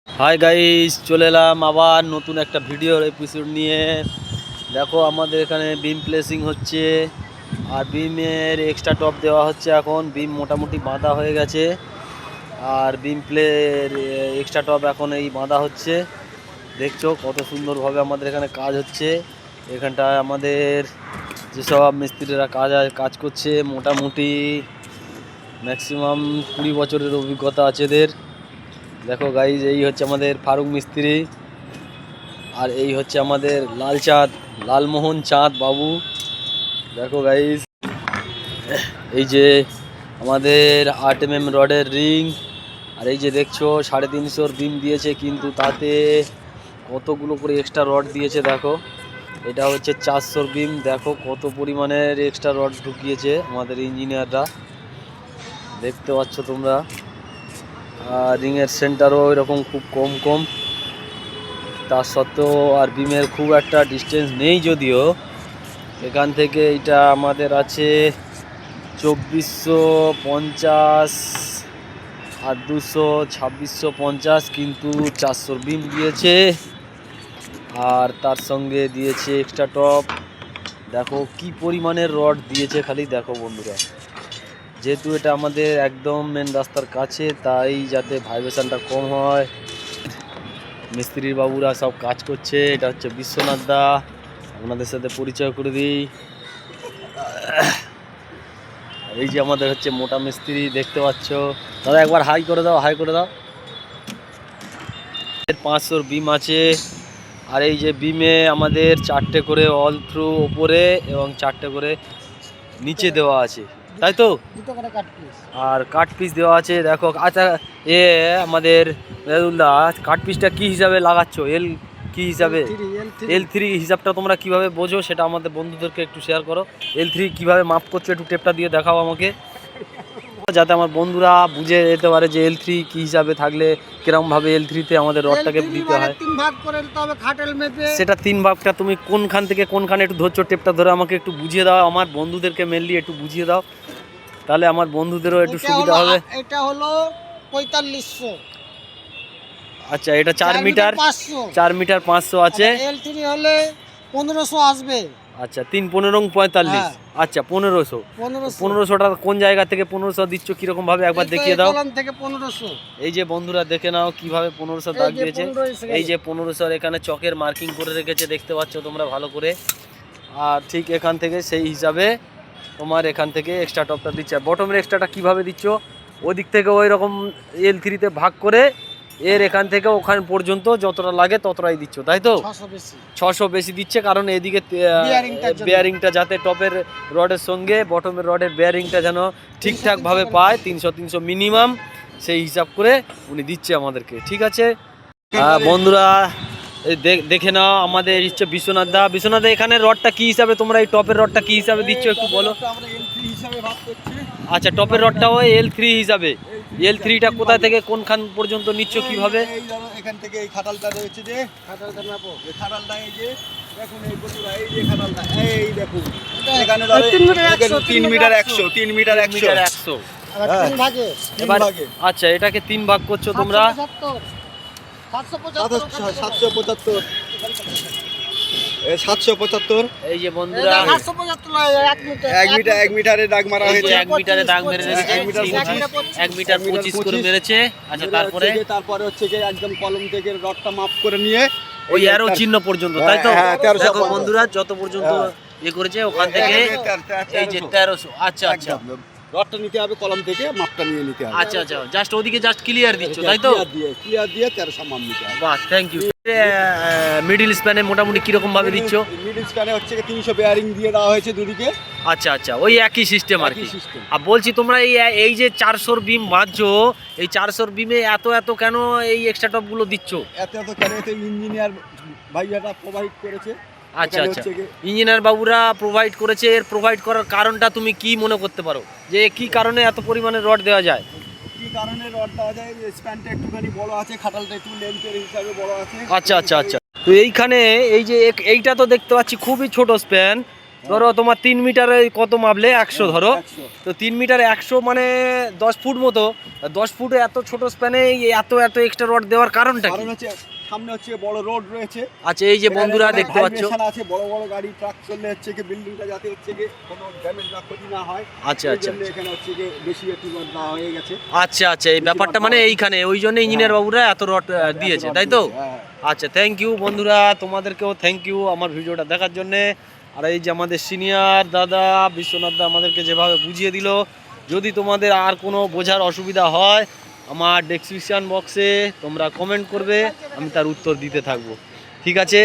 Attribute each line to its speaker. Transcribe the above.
Speaker 1: Hi guys, চলে এলাম আবার নতুন একটা ভিডিওর এপিসোড নিয়ে। দেখো আমাদের এখানে বিম প্লেসিং হচ্ছে আর বিমের এক্সট্রা টপ দেওয়া হচ্ছে। এখন বিম মোটামুটি বাঁধা হয়ে গেছে আর বিম এক্সট্রা টপ এখন এই বাঁধা হচ্ছে। দেখছো কত সুন্দরভাবে আমাদের এখানে কাজ হচ্ছে। এখানটায় আমাদের যেসব মিস্ত্রিরা কাজ করছে মোটামুটি ম্যাক্সিমাম 20 বছরের অভিজ্ঞতা আছে এদের। দেখো গাইজ, এই হচ্ছে আমাদের ফারুক মিস্ত্রি আর এই হচ্ছে আমাদের লালমোহন চাঁদ বাবু। দেখো গাইজ, এই যে আমাদের 8 mm রডের রিং আর এই যে দেখছো 350 বিম দিয়েছে, কিন্তু তাতে কতগুলো করে এক্সট্রা রড দিয়েছে। দেখো এটা হচ্ছে 400 বিম। দেখো কত পরিমাণের এক্সট্রা রড ঢুকিয়েছে আমাদের ইঞ্জিনিয়াররা, দেখতে পাচ্ছ তোমরা। আর রিংয়ের সেন্টারও এরকম খুব কম, তা সত্ত্বেও আর বিমের খুব একটা ডিস্টেন্স নেই, যদিও এখান থেকে এটা আমাদের আছে 2450 আর 200 2650, কিন্তু 400 বিম দিয়েছে আর তার সঙ্গে দিয়েছে এক্সট্রা টপ। দেখো কি পরিমাণের রড দিয়েছে, খালি দেখো বন্ধুরা। যেহেতু এটা আমাদের একদম মেন রাস্তার কাছে, তাই যাতে ভাইব্রেশনটা কম হয় মিস্ত্রির বাবুরা সব কাজ করছে। এটা হচ্ছে বিশ্বনাথ দা, আপনাদের সাথে পরিচয় করে দিই। এই যে আমাদের হচ্ছে মোটা মিস্ত্রি, দেখতে পাচ্ছ। দাদা একবার হাই করে দাও, হাই করে দাও। 500 বিম আছে আর এই যে বিমে আমাদের 4টে করে অল থ্রু ওপরে এবং 4টে করে নিচে দেওয়া আছে, তাই তো? আর কাট পিস দেওয়া আছে। দেখো আচ্ছা, আমাদের রেজুল্লাহ কাট পিসটা কী হিসাবে লাগাচ্ছ? কি হিসাবে? L3 হিসাবটা তোমরা কিভাবে বোঝো সেটা আমাদের বন্ধুদেরকে একটু শেয়ার করো। L3 কিভাবে মাপ করছো একটু টেপটা দিয়ে দেখাও আমাকে, যাতে আমার বন্ধুরা বুঝে যেতে পারে যে L3 কি হিসাবে থাকলে কিরকমভাবে L3-তে আমাদের রডটাকে দিতে হয়।
Speaker 2: 3 ভাগ করে দিতে হবে খাটেল মেপে।
Speaker 1: সেটা 3 ভাগটা তুমি কোনখান থেকে কোনখানে একটু ধরছো, টেপটা ধরে আমাকে একটু বুঝিয়ে দাও। আমার বন্ধুদেরকে মেনলি একটু বুঝিয়ে দাও, তাহলে আমার বন্ধুদেরও একটু সুবিধা হবে।
Speaker 2: এটা হলো 4500।
Speaker 1: আচ্ছা, এটা 4 মিটার 500 আছে।
Speaker 2: L3 হলে 1500 আসবে।
Speaker 1: আচ্ছা, 3 15 45। আচ্ছা, 1500টা কোন জায়গা থেকে 1500 দিচ্ছ, কিরকম ভাবে একবার দেখিয়ে দাও।
Speaker 2: কলম থেকে 1500।
Speaker 1: এই যে বন্ধুরা দেখে নাও কিভাবে 1500 দাগ দিয়েছে। এই যে 1500 এখানে চকের মার্কিং করে রেখেছে, দেখতে পাচ্ছ তোমরা ভালো করে। আর ঠিক এখান থেকে সেই হিসাবে তোমার এখান থেকে এক্সট্রা টপটা দিচ্ছে। বটমের এক্সট্রাটা কিভাবে দিচ্ছ, ওদিক থেকে ওই রকম L3-তে ভাগ করে এর এখান থেকে ওখান পর্যন্ত যতটা লাগে ততটাই দিচ্ছ, তাই তো? 600 বেশি দিচ্ছে, কারণ এদিকে বেয়ারিংটা যাতে টপের রডের সঙ্গে বটমের রডের বেয়ারিংটা যেন ঠিকঠাকভাবে পায়। 300 মিনিমাম সেই হিসাব করে উনি দিচ্ছে আমাদেরকে, ঠিক আছে? বন্ধুরা দেখে নাও, আমাদের হচ্ছে বিশ্বনাথ দা। এখানে রডটা কি হিসাবে, তোমরা এই টপের রডটা কি হিসাবে দিচ্ছ একটু বলো। আচ্ছা, টপের রডটাও L3 হিসাবে। L3টা কোথা থেকে কোনখান পর্যন্ত নিচ্ছ কিভাবে?
Speaker 3: এখান থেকে এই খাটালটা রয়েছে, যে খাটালটা নাপো, এই খাটালটা এই যে দেখুন, এই বন্ধুরা এই যে খাটালটা এই দেখুন, এখানে ধরে 3 মিটার 100 3 মিটার 100
Speaker 2: আর 3 ভাগে।
Speaker 1: এবার আচ্ছা, এটাকে 3 ভাগ করছো তোমরা।
Speaker 3: 775 775। এই যে বন্ধুরা 1 মিটারে দাগ মারা হয়েছে।
Speaker 1: 1 মিটারে দাগ মেরে রেখেছে, 1 মিটার 25 করে মেরেছে। আচ্ছা,
Speaker 3: তারপরে হচ্ছে যে একদম কলম থেকে রডটা মাপ করে নিয়ে
Speaker 1: ওই অ্যারো চিহ্ন পর্যন্ত, তাই তো? দেখো বন্ধুরা, যত পর্যন্ত করেছে ওখান থেকে এই যে 1300। আচ্ছা আচ্ছা,
Speaker 3: রডটা নিতে হবে কলম থেকে, মাপটা নিয়ে নিতে হবে।
Speaker 1: আচ্ছা আচ্ছা, জাস্ট ওদিকে জাস্ট ক্লিয়ার দিচ্ছ, তাই তো?
Speaker 3: ক্লিয়ার দিয়ে 1300 মাপ নিতে হবে।
Speaker 1: বাহ, থ্যাংক ইউ। মিডল স্প্যানে মোটামুটি কিরকম ভাবে দিচ্ছ?
Speaker 3: মিডল স্প্যানে হচ্ছে 300 বেয়ারিং দিয়ে দেওয়া হয়েছে দুদিকে।
Speaker 1: আচ্ছা আচ্ছা, ওই একই সিস্টেম আর কি। আর বলছি তোমরা এই যে 400 বিম বাঁধছো, এই 400 বিমে এত কেন এই এক্সট্রা টপগুলো দিচ্ছ?
Speaker 3: এত কেন? এতে ইঞ্জিনিয়ার ভাইয়াটা প্রোভাইড করেছে।
Speaker 1: আচ্ছা আচ্ছা, ইঞ্জিনিয়ার বাবুরা প্রোভাইড করেছে। এর প্রোভাইড করার কারণটা তুমি কি মনে করতে পারো, যে কি কারণে এত পরিমাণে রড দেওয়া যায়?
Speaker 3: কি কারণে রড দেওয়া যায়? স্প্যানটা একটুখানি বড় আছে, খাটালটা একটু লেন্থের হিসাবে বড় আছে।
Speaker 1: আচ্ছা আচ্ছা আচ্ছা, তো এইখানে এই যে এইটা তো দেখতে পাচ্ছি খুবই ছোট স্প্যান, ধরো তোমার 3 মিটারে কত মাপলে 100 ধরো,
Speaker 3: 100
Speaker 1: তো 3 মিটারে 100 মানে 10 ফুট মতো। 10 ফুটে এত ছোট স্প্যানে এত এত এক্সট্রা রড দেওয়ার কারণটা কি?
Speaker 3: কারণ হচ্ছে সামনে হচ্ছে বড় রোড রয়েছে।
Speaker 1: আচ্ছা, এই যে
Speaker 3: এখানে
Speaker 1: বন্ধুরা
Speaker 3: এখানে
Speaker 1: দেখতে পাচ্ছ।
Speaker 3: vibration আছে, বড় বড় গাড়ি ট্রাক চললে হচ্ছে কি বিল্ডিংটা যাতে হচ্ছে কি কোনো ড্যামেজ না ক্ষতি না হয়।
Speaker 1: আচ্ছা
Speaker 3: এই
Speaker 1: আচ্ছা
Speaker 3: জন্য এখানে হচ্ছে কি বেশি একটু রড দেওয়া হয়ে গেছে।
Speaker 1: আচ্ছা আচ্ছা, এই ব্যাপারটা মানে এইখানে ওই জন্য ইঞ্জিনিয়ার বাবুরা এত রড দিয়েছে, তাই তো?
Speaker 3: হ্যাঁ।
Speaker 1: আচ্ছা, থ্যাংক ইউ বন্ধুরা, তোমাদেরকেও থ্যাংক ইউ আমার ভিডিওটা দেখার জন্যে। আর এই যে আমাদের সিনিয়র দাদা বিশ্বনাথ দা আমাদেরকে যেভাবে বুঝিয়ে দিল, যদি তোমাদের আর কোনো বোঝার অসুবিধা হয় আমার ডেসক্রিপশন বক্সে তোমরা কমেন্ট করবে, আমি তার উত্তর দিতে থাকবো। ঠিক আছে।